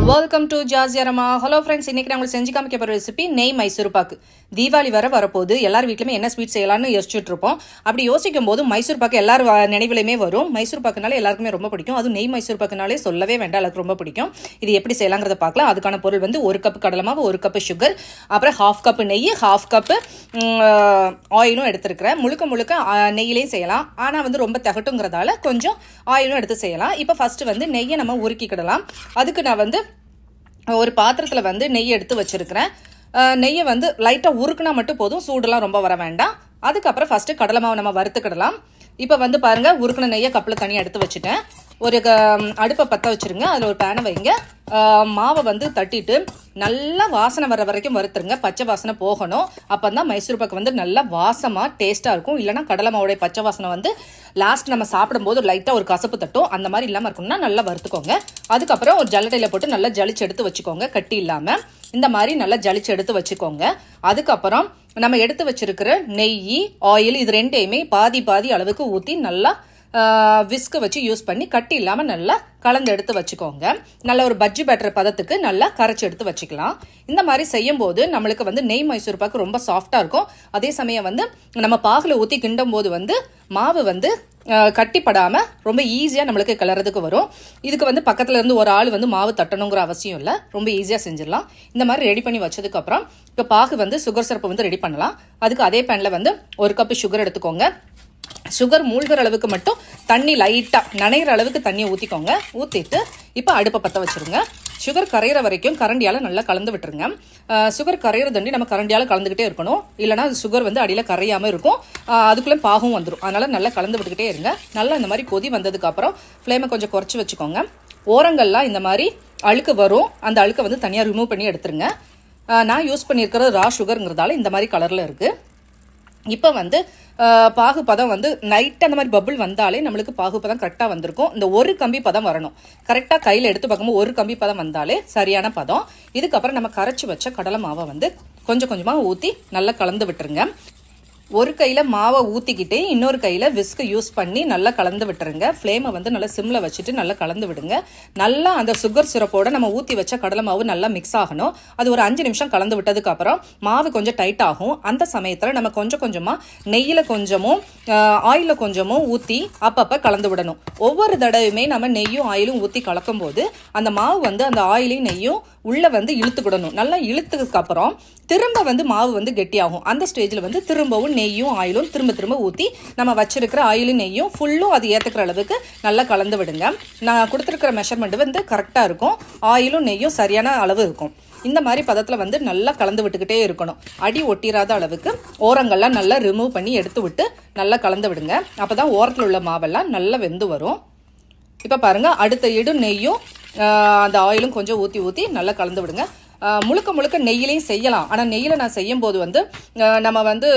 Welcome to ஜாசியரமா. Hello friends, இன்னைக்கு நான் உங்களுக்கு செஞ்சு காமிக்க போகிற ரெசிபி நெய் மைசூர் பாக்கு. தீபாவளி வரப்போகுது, எல்லார் வீட்லையுமே என்ன ஸ்வீட் செய்யலாம்னு யோசிச்சுட்டு இருப்போம். அப்படி யோசிக்கும் போது மைசூர் பாக்கு எல்லாரும் நினைவுலையுமே வரும். மைசூர் பாக்குனாலே எல்லாருக்குமே ரொம்ப பிடிக்கும். அதுவும் நெய் மைசூர் பாக்குனாலே சொல்லவே வேண்டாம், எல்லாருக்கும் ரொம்ப பிடிக்கும். இது எப்படி செய்யலாங்கிறத பார்க்கலாம். அதுக்கான பொருள் வந்து 1 கப் கடலை மாவு, 1 கப் சுகர், அப்புறம் 1/2 கப் நெய், 1/2 கப் ஆயிலும் எடுத்துருக்கிறேன். முழுக்க நெய்யிலையும் செய்யலாம், ஆனால் வந்து ரொம்ப தகட்டுங்கிறதால கொஞ்சம் ஆயிலும் எடுத்து செய்யலாம். இப்போ ஃபர்ஸ்ட் வந்து நெய்யை நம்ம உருக்கிக்கிடலாம். அதுக்கு நான் வந்து ஒரு பாத்திரத்தில் வந்து நெய் எடுத்து வச்சிருக்கிறேன். நெய்யை வந்து லைட்டாக உருக்குனா மட்டும் போதும், சூடுலாம் ரொம்ப வர வேண்டாம். அதுக்கப்புறம் ஃபஸ்ட்டு கடலை மாவு நம்ம வறுத்துக்கிடலாம். இப்போ வந்து பாருங்கள், உருக்குன நெய்யை கப்பில் தனியாக எடுத்து வச்சுட்டேன். ஒரு அடுப்பை பற்ற வச்சுருங்க, அதில் ஒரு பேனை வைங்க. மாவை வந்து தட்டிட்டு நல்லா வாசனை வர வரைக்கும் வறுத்துருங்க. பச்சை வாசனை போகணும். அப்போ தான் மைசூர் பாக்கு வந்து நல்லா வாசமாக டேஸ்ட்டாக இருக்கும். இல்லைனா கடலை மாவுடைய பச்சை வாசனை வந்து லாஸ்ட் நம்ம சாப்பிடும்போது லைட்டாக ஒரு கசப்பு தட்டும். அந்த மாதிரி இல்லாமல் இருக்கணும்னா நல்லா வறுத்துக்கோங்க. அதுக்கப்புறம் ஒரு ஜல்லடையில் போட்டு நல்லா ஜலிச்சு எடுத்து வச்சுக்கோங்க, கட்டி இல்லாமல். இந்த மாதிரி நல்லா ஜலிச்சு எடுத்து வச்சுக்கோங்க. அதுக்கப்புறம் நம்ம எடுத்து வச்சிருக்கிற நெய், ஆயில் இது ரெண்டையுமே பாதி அளவுக்கு ஊற்றி நல்லா விஸ்க் வச்சு யூஸ் பண்ணி கட்டி இல்லாமல் நல்லா கலந்து எடுத்து வச்சுக்கோங்க. நல்ல ஒரு பஜ்ஜி பேட்டர் பதத்துக்கு நல்லா கரைச்சி எடுத்து வச்சுக்கலாம். இந்த மாதிரி செய்யும் போது நம்மளுக்கு வந்து நெய் மைசூர் பாக்கு ரொம்ப சாஃப்டாக இருக்கும். அதே சமயம் வந்து நம்ம பாகில் ஊற்றி கிண்டும் போது வந்து மாவு வந்து கட்டிப்படாமல் ரொம்ப ஈஸியாக நம்மளுக்கு கிளறதுக்கு வரும். இதுக்கு வந்து பக்கத்தில் இருந்து ஒரு ஆள் வந்து மாவு தட்டணுங்கிற அவசியம் இல்லை, ரொம்ப ஈஸியாக செஞ்சிடலாம். இந்த மாதிரி ரெடி பண்ணி வச்சதுக்கப்புறம் இப்போ பாகு வந்து சுகர் சிரப்பு வந்து ரெடி பண்ணலாம். அதுக்கு அதே பேனில் வந்து 1 கப் சுகர் எடுத்துக்கோங்க. சுகர் மூழ்கிற அளவுக்கு மட்டும் தண்ணி லைட்டாக நனைகிற அளவுக்கு தண்ணியை ஊற்றிக்கோங்க. ஊற்றிட்டு இப்போ அடுப்பை பற்ற வச்சுருங்க. சுகர் கரையிற வரைக்கும் கரண்டியால் நல்லா கலந்து விட்டுருங்க. சுகர் கரையிற தண்ணி நம்ம கரண்டியால் கலந்துக்கிட்டே இருக்கணும், இல்லைனா சுகர் வந்து அடியில் கரையாமல் இருக்கும், அதுக்குள்ளே பாகும் வந்துடும். அதனால் நல்லா கலந்து விட்டுக்கிட்டே இருங்க. நல்லா இந்த மாதிரி கொதி வந்ததுக்கப்புறம் ஃப்ளேமை கொஞ்சம் குறைச்சி வச்சுக்கோங்க. ஓரங்கள்லாம் இந்த மாதிரி அழுக்கு வரும், அந்த அழுக்கை வந்து தனியாக ரிமூவ் பண்ணி எடுத்துருங்க. நான் யூஸ் பண்ணியிருக்கிறது ரா சுகருங்கிறதால இந்த மாதிரி கலரில் இருக்குது. இப்போ வந்து பாகு பதம் வந்து நைட்டு அந்த மாதிரி பபுள் வந்தாலே நம்மளுக்கு பாகு பதம் கரெக்டாக வந்திருக்கும். இந்த 1 கம்பி பதம் வரணும். கரெக்டாக கையில் எடுத்து பார்க்கும்போது 1 கம்பி பதம் வந்தாலே சரியான பதம். இதுக்கப்புறம் நம்ம கரைச்சி வச்ச கடலை மாவை வந்து கொஞ்சம் கொஞ்சமாக ஊற்றி நல்லா கலந்து விட்டுருங்க. ஒரு கையில் மாவை ஊற்றிக்கிட்டு இன்னொரு கையில் விஸ்க் யூஸ் பண்ணி நல்லா கலந்து விட்டுருங்க. ஃப்ளேமை வந்து நல்லா சிம்மில் வச்சுட்டு நல்லா கலந்து விடுங்க. நல்லா அந்த சுகர் சிரப்போட நம்ம ஊற்றி வச்ச கடலை மாவு நல்லா மிக்ஸ் ஆகணும். அது ஒரு 5 நிமிஷம் கலந்து விட்டதுக்கப்புறம் மாவு கொஞ்சம் டைட் ஆகும். அந்த சமயத்தில் நம்ம கொஞ்சம் கொஞ்சமாக நெய்யில் கொஞ்சமும் ஆயிலில் கொஞ்சமும் ஊற்றி அப்பப்போ கலந்து விடணும். ஒவ்வொரு தடவையுமே நம்ம நெய்யும் ஆயிலும் ஊற்றி கலக்கும் போது அந்த மாவு வந்து அந்த ஆயிலையும் நெய்யும் உள்ளே வந்து இழுத்துக்கிடணும். நல்லா இழுத்துக்கு அப்புறம் திரும்ப வந்து மாவு வந்து கெட்டியாகும். அந்த ஸ்டேஜில் வந்து திரும்பவும் நெய்யும் ஆயிலும் திரும்ப ஊற்றி நம்ம வச்சிருக்கிற ஆயிலும் நெய்யும் ஃபுல்லும் அது ஏற்றுக்கிற அளவுக்கு நல்லா கலந்து விடுங்க. நான் கொடுத்துருக்கிற மெஷர்மெண்ட் வந்து கரெக்டாக இருக்கும். ஆயிலும் நெய்யும் சரியான அளவு இருக்கும். இந்த மாதிரி பதத்தில் வந்து நல்லா கலந்து விட்டுக்கிட்டே இருக்கணும். அடி ஒட்டிராத அளவுக்கு ஓரங்கள்லாம் நல்லா ரிமூவ் பண்ணி எடுத்து விட்டு நல்லா கலந்து விடுங்க. அப்போ தான் ஓரத்தில் உள்ள மாவெல்லாம் நல்லா வெந்து வரும். இப்போ பாருங்கள், அடுத்த இடு நெய்யும் அந்த ஆயிலும் கொஞ்சம் ஊற்றி நல்லா கலந்து விடுங்க. முழுக்க நெய்யிலையும் செய்யலாம், ஆனால் நெய்யில் நான் செய்யும் போது வந்து நம்ம வந்து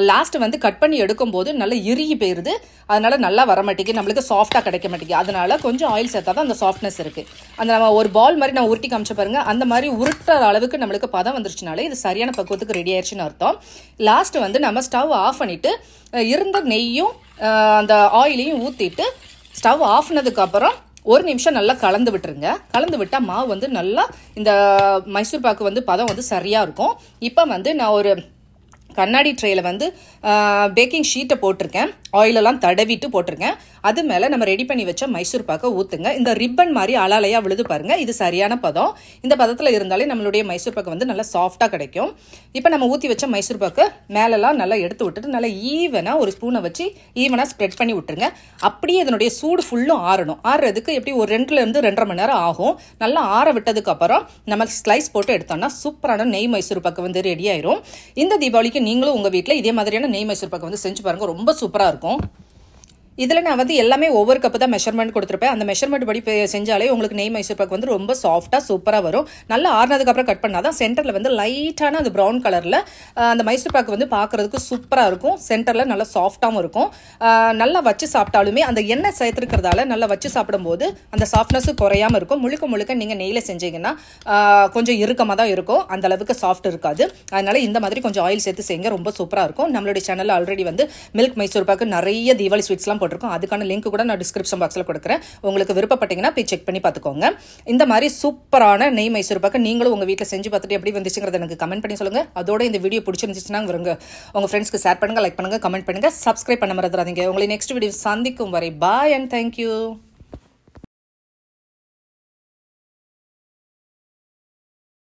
லாஸ்ட் வந்து கட் பண்ணி எடுக்கும்போது நல்லா இறுகி போயிடுது. அதனால நல்லா வர மாட்டேங்குது, நம்மளுக்கு சாஃப்டாக கிடைக்க மாட்டேங்குது. அதனால கொஞ்சம் ஆயில் சேர்த்தா தான் அந்த சாஃப்ட்னஸ் இருக்குது. அந்த நம்ம ஒரு பால் மாதிரி நான் உருட்டி காமிச்ச பாருங்க, அந்த மாதிரி உருட்டுற அளவுக்கு நம்மளுக்கு பதம் வந்துருச்சுனாலே இது சரியான பக்குவத்துக்கு ரெடி ஆயிடுச்சுன்னு அர்த்தம். லாஸ்ட் வந்து நம்ம ஸ்டவ் ஆஃப் பண்ணிட்டு இருந்த நெய்யும் அந்த ஆயிலையும் ஊற்றிட்டு ஸ்டவ் ஆஃப் பண்ணதுக்கப்புறம் 1 நிமிஷம் நல்லா கலந்து விட்டுருங்க. கலந்து விட்டால் மாவு வந்து நல்லா இந்த மைசூர் பாக்கு வந்து பதம் வந்து சரியாக இருக்கும். இப்போ வந்து நான் ஒரு கண்ணாடி ட்ரேயில் வந்து பேக்கிங் ஷீட்டை போட்டிருக்கேன், ஆயிலெல்லாம் தடவிட்டு போட்டிருக்கேன். அது மேலே நம்ம ரெடி பண்ணி வச்ச மைசூர் பாக்கை ஊற்றுங்க. இந்த ரிப்பன் மாதிரி அலாலையாக விழுது பாருங்கள், இது சரியான பதம். இந்த பதத்தில் இருந்தாலே நம்மளுடைய மைசூர் பாக்கு வந்து நல்லா சாஃப்டாக கிடைக்கும். இப்போ நம்ம ஊற்றி வச்ச மைசூர் பாக்கு மேலெல்லாம் நல்லா எடுத்து விட்டுட்டு நல்லா ஈவனாக ஒரு ஸ்பூனை வச்சு ஈவனாக ஸ்ப்ரெட் பண்ணி விட்டுருங்க. அப்படியே இதனுடைய சூடு ஃபுல்லும் ஆறணும். ஆறுறதுக்கு எப்படி ஒரு 2 2.5 மணி நேரம் ஆகும். நல்லா ஆற விட்டதுக்கப்புறம் நம்ம ஸ்லைஸ் போட்டு எடுத்தோம்னா சூப்பரான நெய் மைசூர் பாக்கு வந்து ரெடி ஆயிரும். இந்த தீபாவளிக்கு நீங்களும் உங்கள் வீட்டில் இதே மாதிரியான நெய் மைசூர் பாக்கு வந்து செஞ்சு பாருங்கள், ரொம்ப சூப்பராக இருக்கும். இதில் நான் வந்து எல்லாமே ஒவ்வொரு கப்பு தான் மெஷர்மெண்ட் கொடுத்துருப்பேன். அந்த மெஷர்மெண்ட் படி செஞ்சாலே உங்களுக்கு நெய் மைசூர் பாக்கு வந்து ரொம்ப சாஃப்டாக சூப்பராக வரும். நல்லா ஆறுனதுக்கப்புறம் கட் பண்ணால் தான் சென்டரில் வந்து லைட்டான அது ப்ரௌன் கலரில் அந்த மைசூர் பாக்கு வந்து பார்க்குறதுக்கு சூப்பராக இருக்கும். சென்டரில் நல்லா சாஃப்டாகவும் இருக்கும். நல்லா வச்சு சாப்பிட்டாலுமே அந்த எண்ணெய் சேர்த்துருக்கிறதால நல்லா வச்சு சாப்பிடும்போது அந்த சாஃப்ட்னஸும் குறையாமல் இருக்கும். முழுக்க நீங்கள் நெய்யில் செஞ்சீங்கன்னா கொஞ்சம் இறுக்கமாக தான் இருக்கும், அந்த அளவுக்கு சாஃப்ட் இருக்காது. அதனால் இந்த மாதிரி கொஞ்சம் ஆயில் சேர்த்து செய்யுங்க, ரொம்ப சூப்பராக இருக்கும். நம்மளுடைய சேனலில் ஆல்ரெடி வந்து மில்க் மைசூர் பாக்கு நிறைய தீபாவளி ஸ்வீட்ஸ்லாம் போட்டிருக்கோம். அதுக்கான லிங்க் கூட நான் டிஸ்கிரிப்ஷன் பாக்ஸில் கொடுக்குறேன். உங்களுக்கு விருப்பப்பட்டீங்கன்னா போய் செக் பண்ணி பார்த்துக்கோங்க. இந்த மாதிரி சூப்பரான நெய் மைசூர் பாக்கு நீங்களும் உங்கள் வீட்டில் செஞ்சு பார்த்துட்டு எப்படி வந்துச்சுங்கிறத எனக்கு கமெண்ட் பண்ணி சொல்லுங்கள். அதோட இந்த வீடியோ பிடிச்சிருந்துச்சுன்னா உங்கள் ஃப்ரெண்ட்ஸ்க்கு ஷேர் பண்ணுங்கள், லைக் பண்ணுங்கள், கமெண்ட் பண்ணுங்கள், சப்ஸ்கிரைப் பண்ண மறந்துடாதீங்க. உங்களை நெக்ஸ்ட் வீடியோ சந்திக்கும் வரை பாய் அண்ட் தேங்க்யூ.